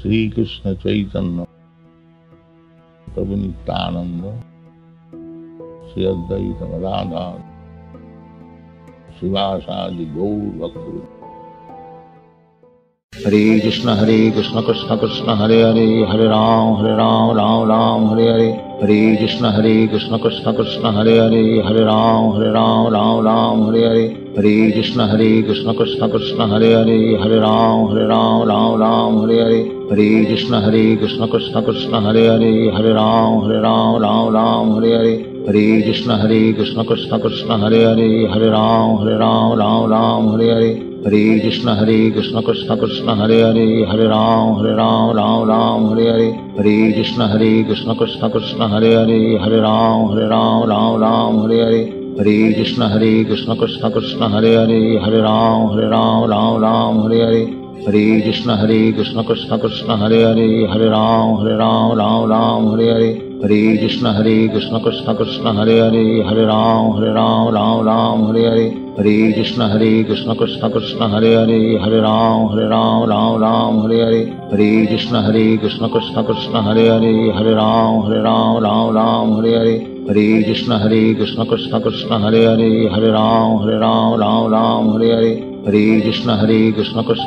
श्री कृष्ण चैतन्य प्रभु नित्यानंद श्री अद्वैत गदाधर शिवासादि गौर भक्त। हरे कृष्ण कृष्ण कृष्ण हरे हरे, हरे राम राम राम हरे हरे। हरे कृष्ण कृष्ण कृष्ण हरे हरे, हरे राम राम हरे हरे। हरे कृष्ण कृष्ण कृष्ण हरे हरे, हरे राम राम हरे हरे। हरे कृष्ण कृष्ण कृष्ण हरे हरे, हरे राम राम हरे हरे। हरे कृष्ण कृष्ण कृष्ण हरे हरे, हरे राम राम हरे हरे। हरे कृष्ण कृष्ण कृष्ण हरे हरे, हरे राम हरे हरे। हरे कृष्ण कृष्ण कृष्ण हरे हरे, हरे राम हरे हरे। हरे कृष्ण कृष्ण कृष्ण हरे हरे, हरे राम हरे हरे। हरे कृष्ण कृष्ण कृष्ण हरे हरे, हरे राम हरे हरे। हरे कृष्ण कृष्ण कृष्ण हरे हरे, हरे राम हरे हरे। हरे कृष्ण कृष्ण कृष्ण हरे हरे, हरे राम हरे हरे। हरे कृष्ण कृष्ण कृष्ण हरे हरे, हरे राम हरे हरे। हरे कृष्ण कृष्ण कृष्ण हरे हरे, हरे राम हरे हरे। हरे कृष्ण कृष्ण कृष्ण हरे हरे, हरे राम हरे हरे। हरे कृष्ण कृष्ण कृष्ण हरे हरे, हरे राम हरे हरे। हरे कृष्ण कृष्ण कृष्ण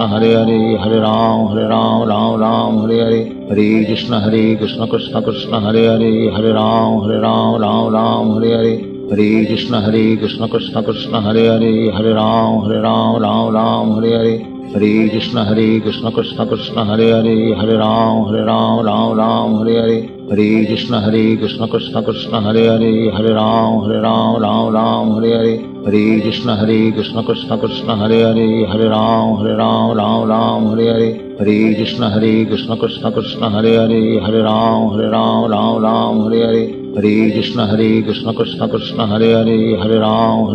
हरे हरे, हरे राम हरे हरे। हरे कृष्ण कृष्ण कृष्ण हरे हरे, हरे राम हरे हरे। हरे कृष्ण कृष्ण कृष्ण हरे हरे, हरे राम हरे हरे। हरे कृष्ण कृष्ण कृष्ण हरे हरे, हरे राम हरे हरे। हरे कृष्ण कृष्ण कृष्ण हरे हरे, हरे राम हरे हरे। हरे कृष्ण कृष्ण कृष्ण हरे हरे, हरे राम हरे हरे। हरे कृष्ण कृष्ण कृष्ण हरे हरे, हरे राम हरे हरे। हरे कृष्ण कृष्ण कृष्ण हरे हरे, हरे राम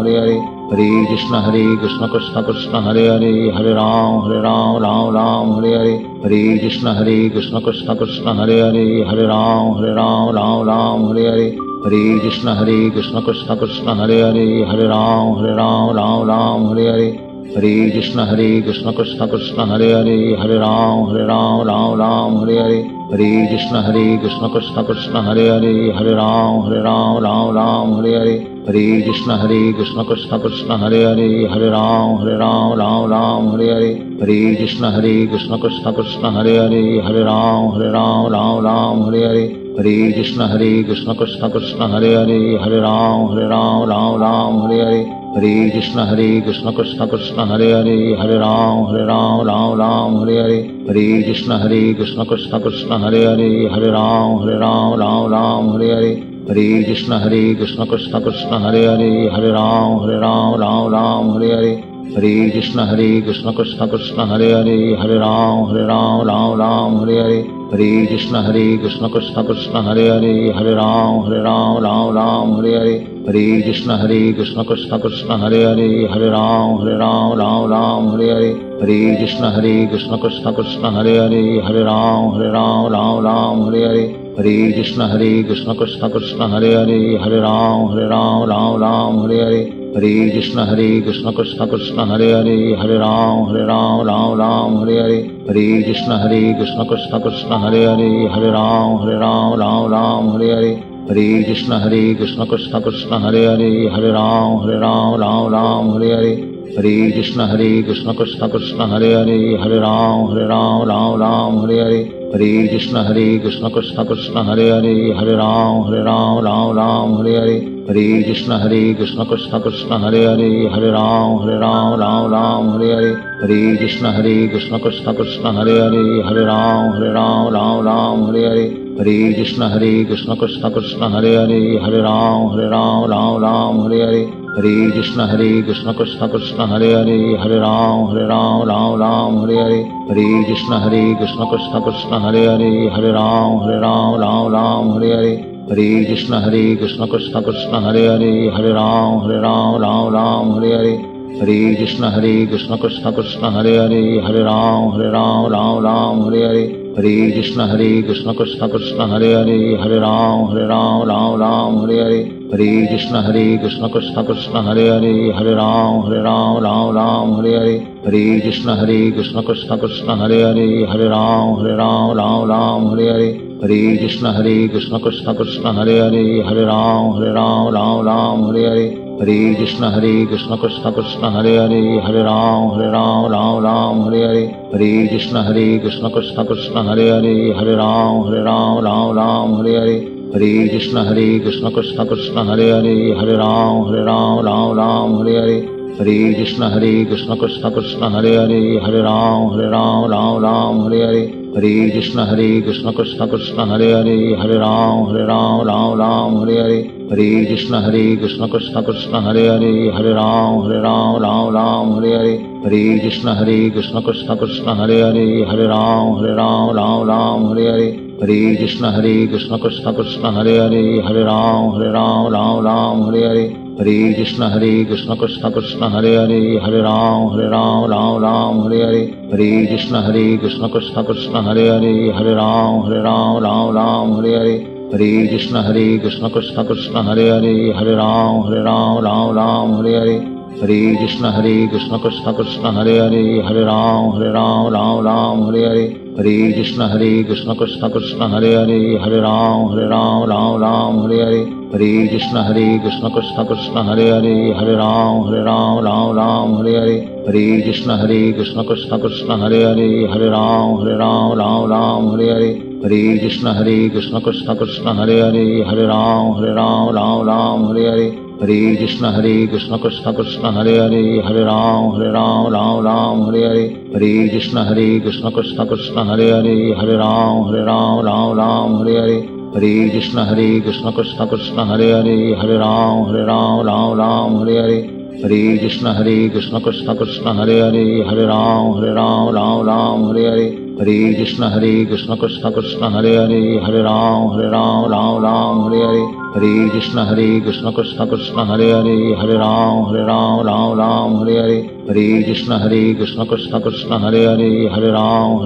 हरे हरे। हरे कृष्ण कृष्ण कृष्ण हरे हरे, हरे राम हरे हरे। हरे कृष्ण कृष्ण कृष्ण हरे हरे, हरे राम हरे हरे। हरे कृष्ण कृष्ण कृष्ण हरे हरे, हरे राम हरे हरे। हरे कृष्ण कृष्ण कृष्ण हरे हरे, हरे राम हरे हरे। हरे कृष्ण कृष्ण कृष्ण हरे हरे, हरे राम हरे हरे। हरे कृष्ण कृष्ण कृष्ण हरे हरे, हरे राम हरे हरे। हरे कृष्ण कृष्ण कृष्ण हरे हरे, हरे राम हरे हरे। हरे कृष्ण कृष्ण कृष्ण हरे हरे, हरे राम हरे हरे। हरे कृष्ण कृष्ण कृष्ण हरे हरे, हरे राम हरे हरे। हरे कृष्ण कृष्ण कृष्ण हरे हरे, हरे राम हरे हरे। हरे कृष्ण कृष्ण कृष्ण हरे हरे, हरे राम हरे हरे। हरे कृष्ण कृष्ण कृष्ण हरे हरे, हरे राम हरे हरे। हरे कृष्ण कृष्ण कृष्ण हरे हरे, हरे राम हरे हरे। हरे कृष्ण कृष्ण कृष्ण हरे हरे, हरे राम हरे हरे। हरे कृष्ण कृष्ण कृष्ण हरे हरे, हरे राम हरे हरे। हरे कृष्ण कृष्ण कृष्ण हरे हरे, हरे राम हरे हरे। हरे कृष्ण कृष्ण कृष्ण हरे हरे, हरे राम हरे हरे। हरे कृष्ण कृष्ण कृष्ण हरे हरे, हरे राम हरे हरे। हरे कृष्ण कृष्ण कृष्ण हरे हरे, हरे राम हरे हरे। हरे कृष्ण कृष्ण कृष्ण हरे हरे, हरे राम हरे हरे। हरे कृष्ण कृष्ण कृष्ण हरे हरे, हरे राम हरे हरे। हरे कृष्ण कृष्ण कृष्ण हरे हरे, हरे राम हरे हरे। हरे कृष्ण कृष्ण कृष्ण हरे हरे, हरे राम हरे हरे। हरे कृष्ण कृष्ण कृष्ण हरे हरे, हरे राम हरे हरे। हरे कृष्ण कृष्ण कृष्ण हरे हरे, हरे राम हरे हरे। हरे कृष्ण कृष्ण कृष्ण हरे हरे, हरे राम हरे हरे। हरे कृष्ण कृष्ण कृष्ण हरे राम राम राम हरे हरे, हरे कृष्ण कृष्ण कृष्ण हरे राम राम राम हरे हरे, हरे कृष्ण कृष्ण कृष्ण हरे राम राम हरे हरे, हरे कृष्ण कृष्ण कृष्ण हरे राम राम हरे हरे, हरे कृष्ण कृष्ण कृष्ण हरे राम राम हरे हरे, हरे कृष्ण कृष्ण कृष्ण हरे राम राम हरे हरे, हरे कृष्ण कृष्ण कृष्ण हरे राम राम हरे हरे, हरे कृष्ण कृष्ण कृष्ण हरे राम राम हरे हरे, हरे कृष्ण कृष्ण कृष्ण हरे राम राम हरे हरे, हरे कृष्ण कृष्ण कृष्ण हरे राम राम हरे हरे, हरे कृष्ण कृष्ण कृष्ण हरे राम राम हरे हरे, हरे कृष्ण कृष्ण कृष्ण हरे राम राम हरे हरे, हरे कृष्ण कृष्ण कृष्ण हरे राम राम हरे हरे, हरे कृष्ण कृष्ण कृष्ण हरे राम राम हरे हरे, हरे कृष्ण कृष्ण कृष्ण हरे राम राम हरे हरे, हरे कृष्ण कृष्ण कृष्ण हरे राम राम हरे हरे, हरे कृष्ण कृष्ण कृष्ण हरे राम राम हरे हरे, हरे कृष्ण कृष्ण कृष्ण हरे राम राम हरे हरे, हरे कृष्ण कृष्ण कृष्ण हरे राम राम हरे हरे, हरे कृष्ण कृष्ण कृष्ण हरे राम राम हरे हरे, हरे कृष्ण कृष्ण कृष्ण हरे राम राम हरे हरे, हरे कृष्ण कृष्ण कृष्ण हरे राम राम हरे हरे, हरे कृष्ण कृष्ण कृष्ण हरे राम राम हरे हरे, हरे कृष्ण कृष्ण कृष्ण हरे राम राम हरे हरे, हरे कृष्ण कृष्ण कृष्ण हरे राम राम हरे हरे, हरे कृष्ण कृष्ण कृष्ण हरे राम राम हरे हरे, हरे कृष्ण कृष्ण कृष्ण हरे राम राम हरे हरे, हरे कृष्ण कृष्ण कृष्ण हरे राम राम हरे हरे, हरे कृष्ण कृष्ण कृष्ण हरे राम राम हरे हरे, हरे कृष्ण कृष्ण कृष्ण हरे राम राम हरे हरे, हरे कृष्ण कृष्ण कृष्ण हरे राम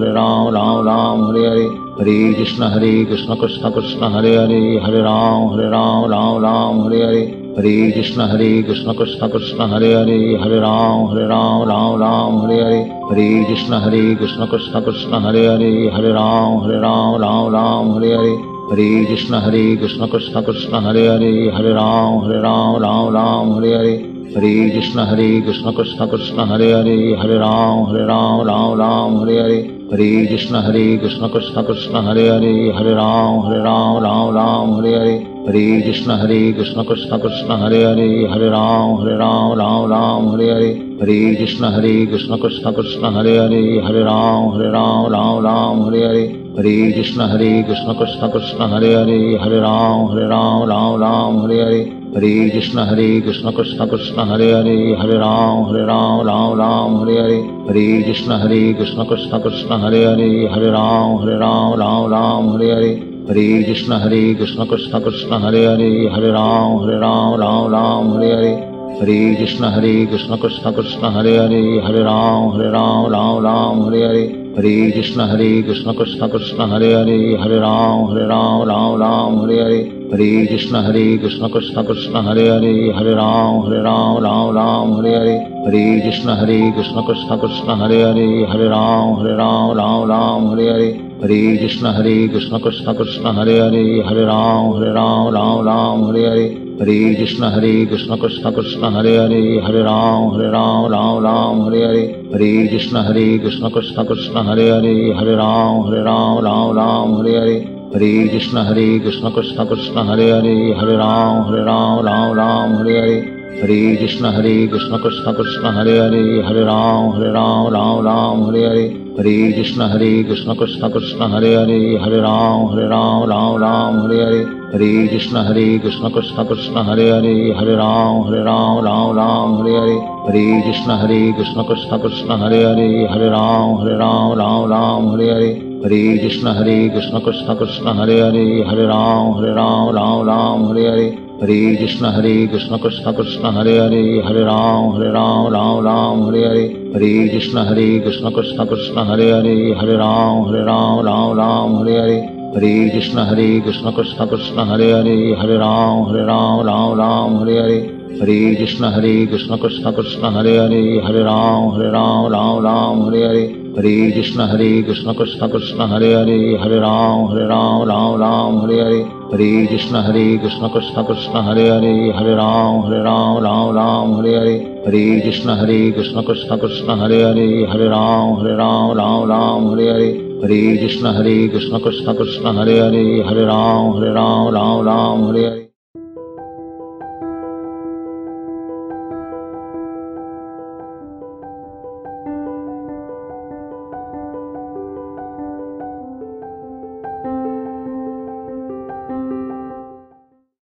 राम हरे हरे, हरे कृष्ण कृष्ण कृष्ण हरे राम राम हरे हरे, हरे कृष्ण कृष्ण कृष्ण हरे राम राम हरे हरे, हरे कृष्ण कृष्ण कृष्ण हरे राम राम हरे हरे, हरे कृष्ण कृष्ण कृष्ण हरे राम राम हरे हरे, हरे कृष्ण कृष्ण कृष्ण हरे राम राम हरे हरे, हरे कृष्ण कृष्ण कृष्ण हरे राम राम हरे हरे, हरे कृष्ण कृष्ण कृष्ण हरे राम राम हरे हरे, हरे कृष्ण कृष्ण कृष्ण हरे राम राम हरे हरे, हरे कृष्ण कृष्ण कृष्ण हरे राम राम हरे हरे, हरे कृष्ण कृष्ण कृष्ण हरे राम राम हरे हरे, हरे कृष्ण कृष्ण कृष्ण हरे राम राम हरे हरे, हरे कृष्ण कृष्ण कृष्ण हरे राम राम हरे हरे, हरे कृष्ण कृष्ण कृष्ण हरे राम राम हरे हरे, हरे कृष्ण कृष्ण कृष्ण हरे राम राम हरे हरे, हरे कृष्ण कृष्ण कृष्ण हरे राम राम हरे हरे, हरे कृष्ण कृष्ण कृष्ण हरे राम राम हरे हरे, हरे कृष्ण कृष्ण कृष्ण हरे राम राम हरे हरे, हरे कृष्ण कृष्ण कृष्ण हरे राम राम हरे हरे, हरे कृष्ण कृष्ण कृष्ण हरे राम राम हरे हरे, हरे कृष्ण कृष्ण कृष्ण हरे राम राम हरे हरे, हरे कृष्ण कृष्ण कृष्ण हरे राम राम हरे हरे, हरे कृष्ण कृष्ण कृष्ण हरे हरे, हरे राम राम राम हरे हरे, हरे कृष्ण कृष्ण कृष्ण हरे हरे, हरे राम राम हरे हरे, हरे कृष्ण कृष्ण कृष्ण हरे हरे, हरे राम राम हरे हरे, हरे कृष्ण कृष्ण कृष्ण हरे हरे, हरे राम राम हरे हरे, हरे कृष्ण कृष्ण कृष्ण हरे हरे, हरे राम हरे हरे, हरे कृष्ण कृष्ण कृष्ण हरे हरे, हरे राम हरे हरे, हरे कृष्ण कृष्ण कृष्ण हरे हरे, हरे राम हरे हरे, हरे कृष्ण कृष्ण कृष्ण हरे हरे, हरे राम हरे हरे।